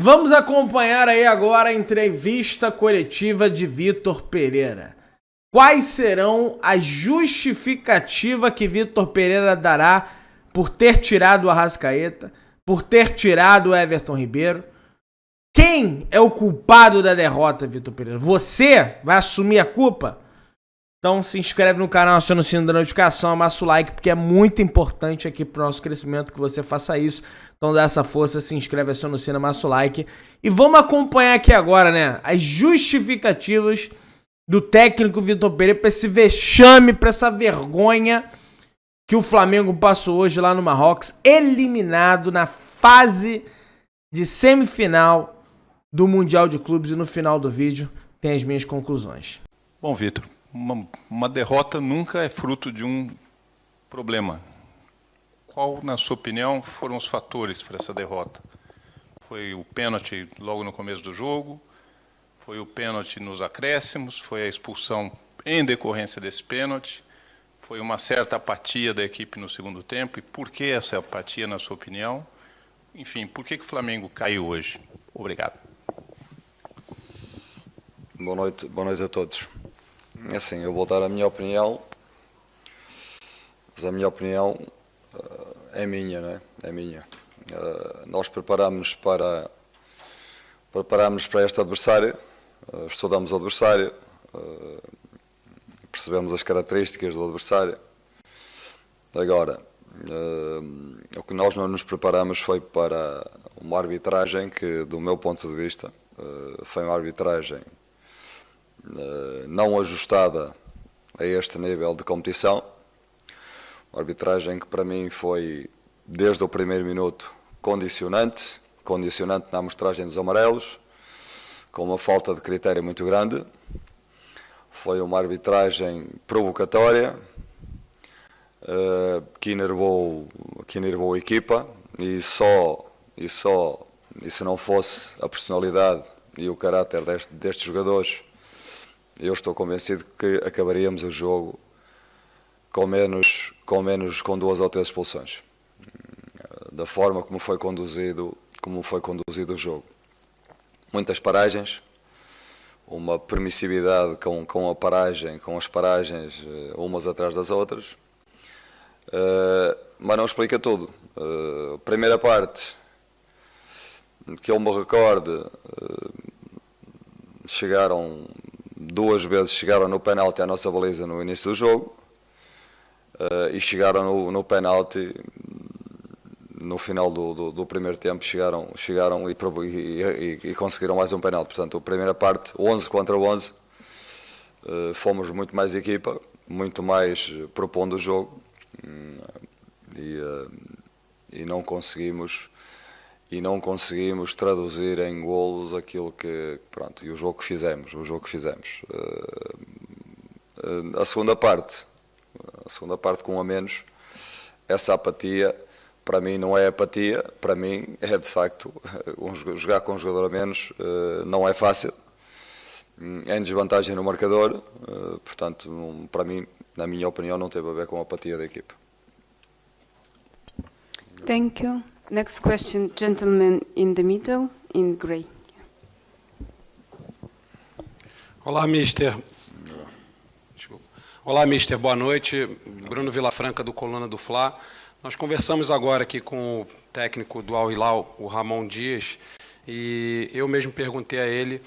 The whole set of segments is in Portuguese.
Vamos acompanhar aí agora a entrevista coletiva de Vitor Pereira. Quais serão as justificativas que Vitor Pereira dará por ter tirado o Arrascaeta, por ter tirado o Everton Ribeiro? Quem é o culpado da derrota, Vitor Pereira? Você vai assumir a culpa? Então se inscreve no canal, aciona o sino da notificação, amassa o like, porque é muito importante aqui pro nosso crescimento que você faça isso. Então dá essa força, se inscreve, aciona o sino, amassa o like. E vamos acompanhar aqui agora, né, as justificativas do técnico Vitor Pereira para esse vexame, para essa vergonha que o Flamengo passou hoje lá no Marrocos, eliminado na fase de semifinal do Mundial de Clubes. E no final do vídeo tem as minhas conclusões. Bom, Vitor, uma derrota nunca é fruto de um problema. Qual, na sua opinião, foram os fatores para essa derrota? Foi o pênalti logo no começo do jogo? Foi o pênalti nos acréscimos? Foi a expulsão em decorrência desse pênalti? Foi uma certa apatia da equipe no segundo tempo? E por que essa apatia, na sua opinião? Enfim, por que o Flamengo caiu hoje? Obrigado. Boa noite a todos. Assim, eu vou dar a minha opinião, mas a minha opinião é minha, não é? É minha. Nós preparamos para este adversário, estudamos o adversário, percebemos as características do adversário. Agora, o que nós não nos preparamos foi para uma arbitragem que, do meu ponto de vista, foi uma arbitragem não ajustada a este nível de competição. Uma arbitragem que para mim foi, desde o primeiro minuto, condicionante na amostragem dos amarelos, com uma falta de critério muito grande. Foi uma arbitragem provocatória, que enervou a equipa, e se não fosse a personalidade e o caráter destes jogadores, eu estou convencido que acabaríamos o jogo com 2 ou 3 expulsões, da forma como foi conduzido o jogo. Muitas paragens, uma permissividade com as paragens umas atrás das outras, mas não explica tudo. A primeira parte, que eu me recorde, duas vezes chegaram no penalti à nossa baliza no início do jogo, e chegaram no penalti no final do primeiro tempo, chegaram e conseguiram mais um penalti. Portanto, a primeira parte, 11 contra 11, fomos muito mais equipa, muito mais propondo o jogo, e não conseguimos traduzir em golos aquilo que, pronto, e o jogo que fizemos. A segunda parte com um a menos, essa apatia, para mim não é apatia, para mim é de facto, jogar com um jogador a menos não é fácil, é em desvantagem no marcador, portanto, para mim, na minha opinião, não teve a ver com a apatia da equipe. Thank you. Next question, gentleman in the middle, in grey. Olá, mister. Olá, mister. Boa noite. Bruno Vilafranca, do Coluna do Fla. Nós conversamos agora aqui com o técnico do Al Hilal, o Ramon Dias, e eu mesmo perguntei a ele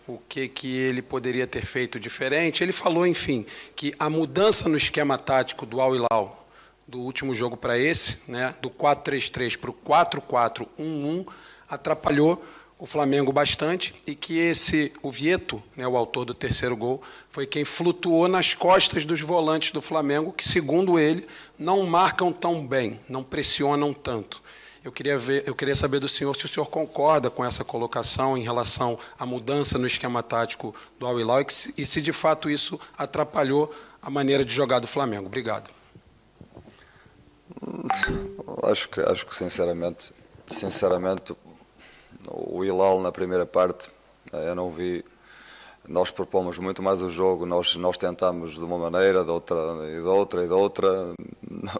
o que ele poderia ter feito diferente. Ele falou, enfim, que a mudança no esquema tático do Al Hilal, do último jogo para esse, do 4-3-3 para o 4-4-1-1, atrapalhou o Flamengo bastante, e que o Vieto, o autor do terceiro gol, foi quem flutuou nas costas dos volantes do Flamengo, que, segundo ele, não marcam tão bem, não pressionam tanto. Eu queria saber do senhor se o senhor concorda com essa colocação em relação à mudança no esquema tático do Al Hilal e se de fato isso atrapalhou a maneira de jogar do Flamengo. Obrigado. Acho que sinceramente, o Hilal na primeira parte, eu não vi. Nós propomos muito mais o jogo, nós tentamos de uma maneira, de outra.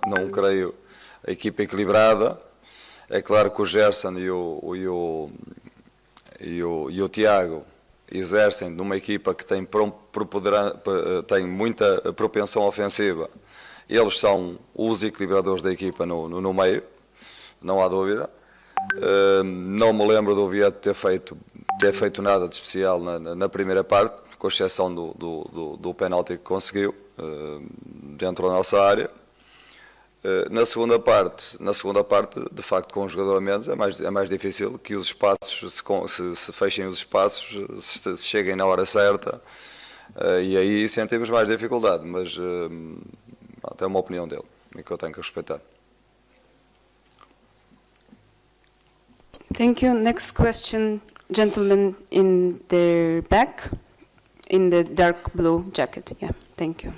Não creio a equipa equilibrada. É claro que o Gerson e o Tiago exercem numa equipa que tem muita propensão ofensiva, eles são os equilibradores da equipa no meio, não há dúvida. Não me lembro do Oviedo ter feito nada de especial na primeira parte, com exceção do penalti que conseguiu dentro da nossa área. Na segunda parte, de facto, com um jogador a menos, é mais difícil que os espaços se fechem os espaços, se cheguem na hora certa, e aí sentimos mais dificuldade, mas é uma opinião dele, e que eu tenho que respeitar. Thank you. Next question, gentleman in the back, in the dark blue jacket. Yeah, thank you.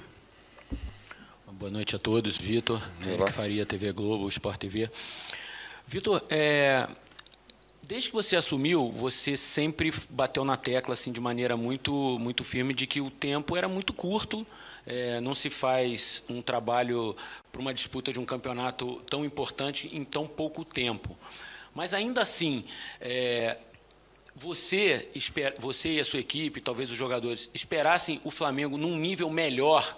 Boa noite a todos, Vitor, Eric Faria, TV Globo, Sport TV. Vitor, desde que você assumiu, você sempre bateu na tecla assim, de maneira muito firme de que o tempo era muito curto, não se faz um trabalho para uma disputa de um campeonato tão importante em tão pouco tempo. Mas ainda assim, você e a sua equipe, talvez os jogadores, esperassem o Flamengo num nível melhor,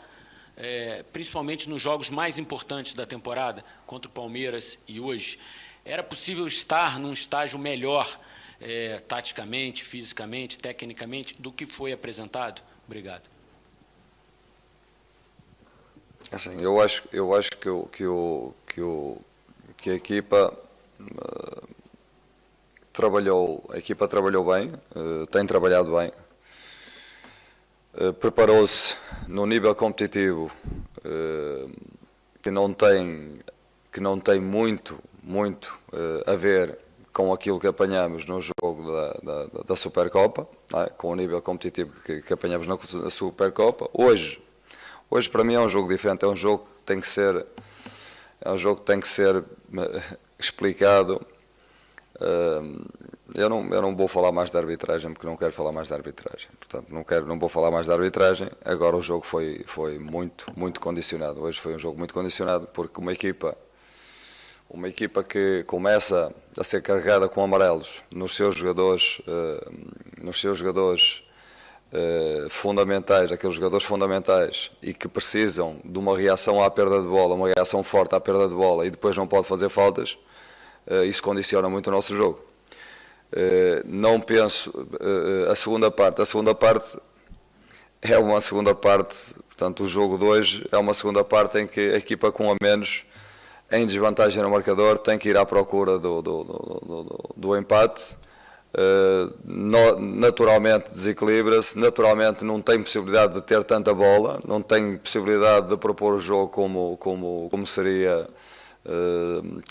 principalmente nos jogos mais importantes da temporada, contra o Palmeiras e hoje? Era possível estar num estágio melhor, taticamente, fisicamente, tecnicamente, do que foi apresentado? Obrigado. Assim, eu acho que a equipa trabalhou bem, tem trabalhado bem. Preparou-se num nível competitivo que não tem muito a ver com aquilo que apanhamos no jogo da Supercopa, não é? Com o nível competitivo que apanhamos na Supercopa. Hoje para mim é um jogo diferente, é um jogo que tem que ser explicado. Eu não vou falar mais de arbitragem, porque não quero falar mais de arbitragem. Portanto, não vou falar mais de arbitragem. Agora o jogo foi muito condicionado. Hoje foi um jogo muito condicionado, porque uma equipa que começa a ser carregada com amarelos nos seus jogadores fundamentais, aqueles jogadores fundamentais, e que precisam de uma reação à perda de bola, uma reação forte à perda de bola, e depois não pode fazer faltas, isso condiciona muito o nosso jogo. Não penso a segunda parte é uma segunda parte, portanto o jogo de hoje é uma segunda parte em que a equipa com a menos, em desvantagem no marcador, tem que ir à procura do empate. Naturalmente desequilibra-se, naturalmente não tem possibilidade de ter tanta bola, não tem possibilidade de propor o jogo como seria,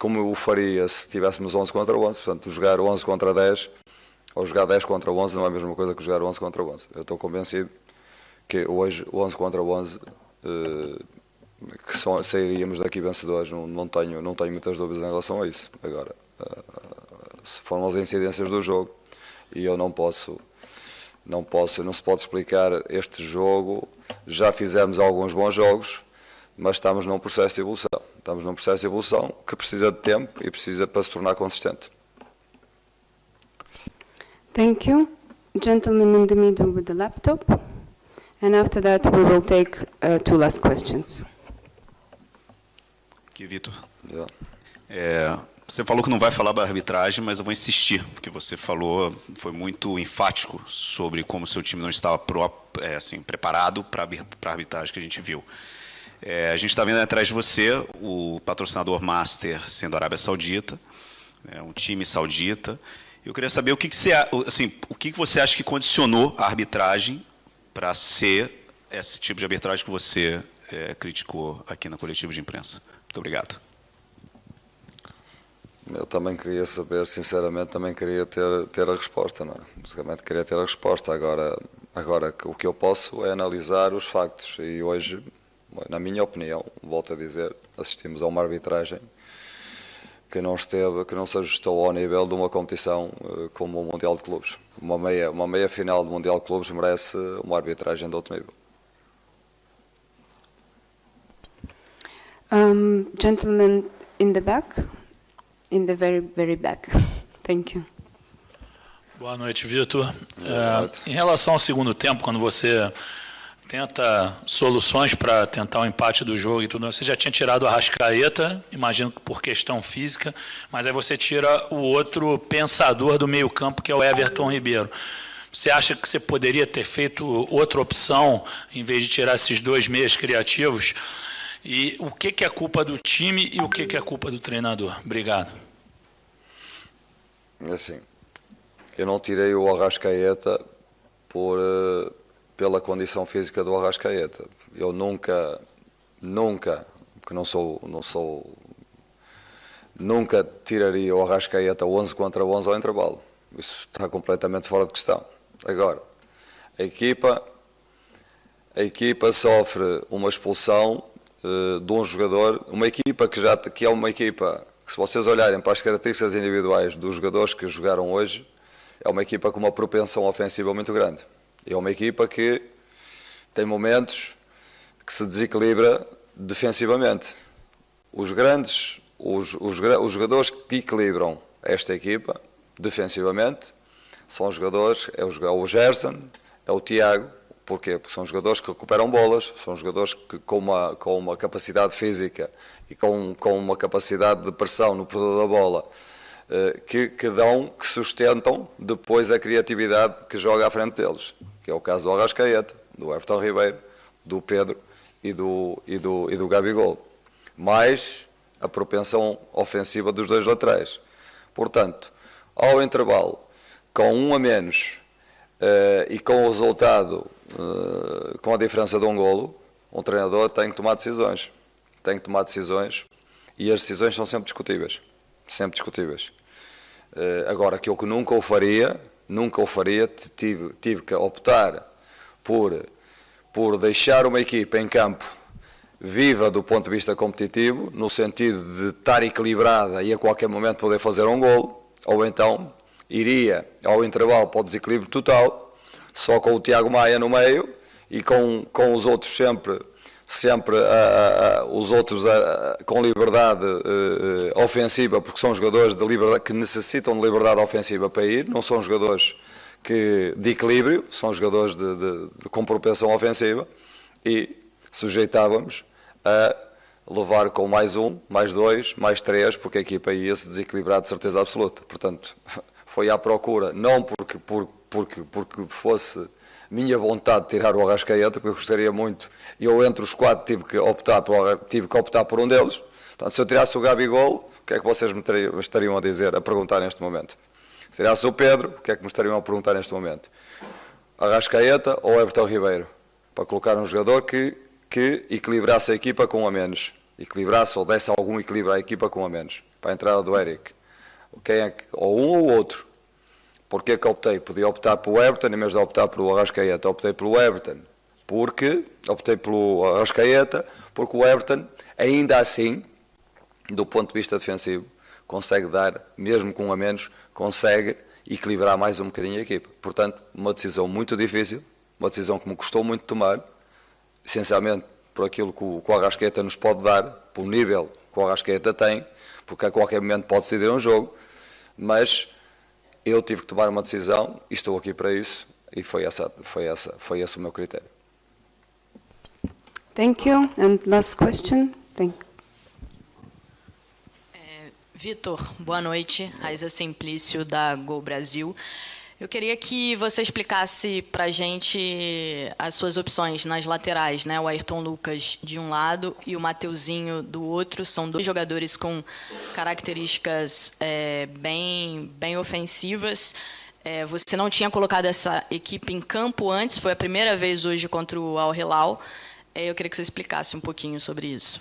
como o faria se tivéssemos 11 contra 11. Portanto, jogar 11 contra 10 ou jogar 10 contra 11 não é a mesma coisa que jogar 11 contra 11. Eu estou convencido que hoje 11 contra 11 sairíamos daqui vencedores, não tenho muitas dúvidas em relação a isso. Agora, se formos as incidências do jogo, e eu não se pode explicar este jogo. Já fizemos alguns bons jogos, mas estamos num processo de evolução. Estamos num processo de evolução que precisa de tempo e precisa para se tornar consistente. Thank you. Gentleman in the middle with the laptop. And after that we will take 2 last questions. Aqui, Vitor. Yeah. Você falou que não vai falar da arbitragem, mas eu vou insistir, porque você falou, foi muito enfático sobre como o seu time não estava preparado para a arbitragem que a gente viu. A gente está vendo atrás de você o patrocinador master sendo a Arábia Saudita, um time saudita. Eu queria saber o que você acha que condicionou a arbitragem para ser esse tipo de arbitragem que você criticou aqui na coletiva de imprensa. Muito obrigado. Eu também queria saber, sinceramente, também queria ter a resposta, não é? Basicamente queria ter a resposta. Agora o que eu posso é analisar os factos, e hoje, na minha opinião, volto a dizer, assistimos a uma arbitragem que não se ajustou ao nível de uma competição como o Mundial de Clubes. Uma meia final do Mundial de Clubes merece uma arbitragem de outro nível. Gentleman in the back. In the very, very back. Thank you. Boa noite, Vitor. Em relação ao segundo tempo, quando você tenta soluções para tentar o empate do jogo e tudo, você já tinha tirado o Arrascaeta, imagino que por questão física, mas aí você tira o outro pensador do meio-campo, que é o Everton Ribeiro. Você acha que você poderia ter feito outra opção, em vez de tirar esses dois meias criativos? E o que é culpa do time e o que é culpa do treinador? Obrigado. Assim, eu não tirei o Arrascaeta pela condição física do Arrascaeta. Eu nunca, porque nunca tiraria o Arrascaeta 11 contra 11 ao intervalo. Isso está completamente fora de questão. Agora, a equipa sofre uma expulsão de um jogador, uma equipa que é uma equipa que, se vocês olharem para as características individuais dos jogadores que jogaram hoje, é uma equipa com uma propensão ofensiva muito grande. É uma equipa que tem momentos que se desequilibra defensivamente. Os jogadores que equilibram esta equipa defensivamente são jogadores, é o Gerson, é o Tiago. Porquê? Porque são jogadores que recuperam bolas, são jogadores que com uma capacidade física e com uma capacidade de pressão no perdedor da bola, que sustentam depois a criatividade que joga à frente deles, que é o caso do Arrascaeta, do Everton Ribeiro, do Pedro e do Gabigol, mais a propensão ofensiva dos dois laterais. Portanto, ao intervalo, com um a menos e com o resultado, com a diferença de um golo, um treinador tem que tomar decisões. E as decisões são sempre discutíveis. Agora, aquilo que nunca o faria, tive que optar por deixar uma equipa em campo viva do ponto de vista competitivo, no sentido de estar equilibrada e a qualquer momento poder fazer um golo, ou então iria ao intervalo para o desequilíbrio total, só com o Tiago Maia no meio e com os outros sempre os outros com liberdade ofensiva, porque são jogadores de liberdade, que necessitam de liberdade ofensiva para ir, não são jogadores de equilíbrio, são jogadores com propensão ofensiva, e sujeitávamos a levar com mais um, mais dois, mais três, porque a equipa ia se desequilibrar de certeza absoluta. Portanto, foi à procura, não porque fosse minha vontade de tirar o Arrascaeta, porque eu gostaria muito, eu entre os quatro tive que optar por um deles. Portanto, se eu tirasse o Gabigol, o que é que vocês me estariam a dizer, a perguntar neste momento? Se tirasse o Pedro, o que é que me estariam a perguntar neste momento? Arrascaeta ou Everton Ribeiro? Para colocar um jogador que equilibrasse a equipa com um a menos. Equilibrasse ou desse algum equilíbrio à equipa com um a menos. Para a entrada do Eric. Ou um ou outro. Porquê que optei? Podia optar pelo Everton em vez de optar pelo Arrascaeta. Optei pelo Everton. Optei pelo Arrascaeta porque o Everton, ainda assim, do ponto de vista defensivo, consegue dar, mesmo com um a menos, consegue equilibrar mais um bocadinho a equipa. Portanto, uma decisão muito difícil, uma decisão que me custou muito tomar, essencialmente por aquilo que o Arrascaeta nos pode dar, pelo nível que o Arrascaeta tem, porque a qualquer momento pode decidir um jogo, mas eu tive que tomar uma decisão e estou aqui para isso, e foi esse o meu critério. Thank you. And last question. Vitor, boa noite. Raiza Simplício, da Gol Brasil. Eu queria que você explicasse para a gente as suas opções nas laterais, né? O Ayrton Lucas de um lado e o Mateuzinho do outro. São dois jogadores com características bem ofensivas. Você não tinha colocado essa equipe em campo antes, foi a primeira vez hoje contra o Al Hilal. Eu queria que você explicasse um pouquinho sobre isso.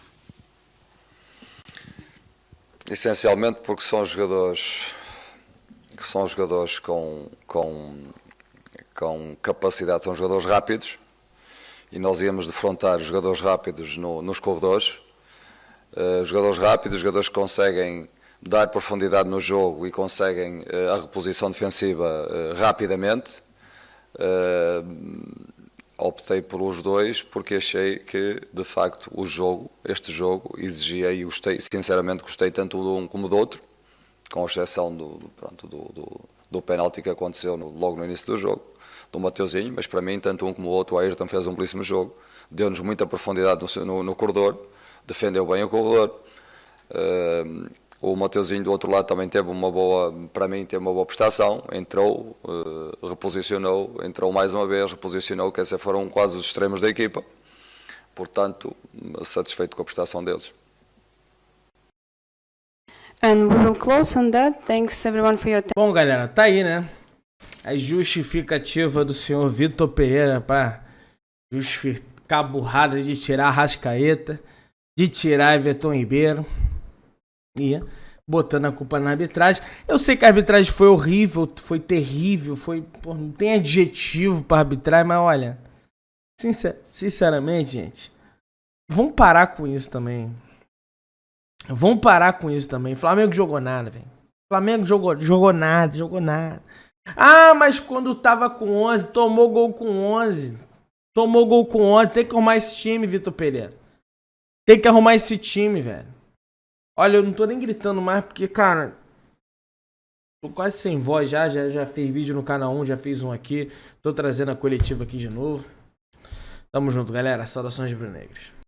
Essencialmente porque são jogadores com capacidade, são jogadores rápidos, e nós íamos defrontar jogadores rápidos nos corredores, jogadores rápidos, jogadores que conseguem dar profundidade no jogo e conseguem a reposição defensiva rapidamente. Optei pelos dois porque achei que, de facto, este jogo exigia, e sinceramente gostei tanto de um como do outro, com exceção do penalti que aconteceu logo no início do jogo, do Mateuzinho, mas para mim, tanto um como o outro, o Ayrton fez um belíssimo jogo, deu-nos muita profundidade no corredor, defendeu bem o corredor. O Mateuzinho do outro lado também teve para mim teve uma boa prestação, entrou, reposicionou, entrou mais uma vez, reposicionou, quer dizer, foram quase os extremos da equipa, portanto, satisfeito com a prestação deles. And we will close on that. Thanks everyone for your time. Bom, galera, tá aí, né? A justificativa do senhor Vitor Pereira para justificar a burrada de tirar a Arrascaeta, de tirar Everton Ribeiro e botando a culpa na arbitragem. Eu sei que a arbitragem foi horrível, foi terrível, não tem adjetivo para arbitragem, mas olha, sinceramente, gente, vamos parar com isso também. Vamos parar com isso também. Flamengo jogou nada, velho. Flamengo jogou nada. Ah, mas quando tava com 11, tomou gol com 11. Tem que arrumar esse time, Vitor Pereira. Tem que arrumar esse time, velho. Olha, eu não tô nem gritando mais porque, cara, tô quase sem voz já fiz vídeo no canal 1, já fiz um aqui. Tô trazendo a coletiva aqui de novo. Tamo junto, galera. Saudações brunegras.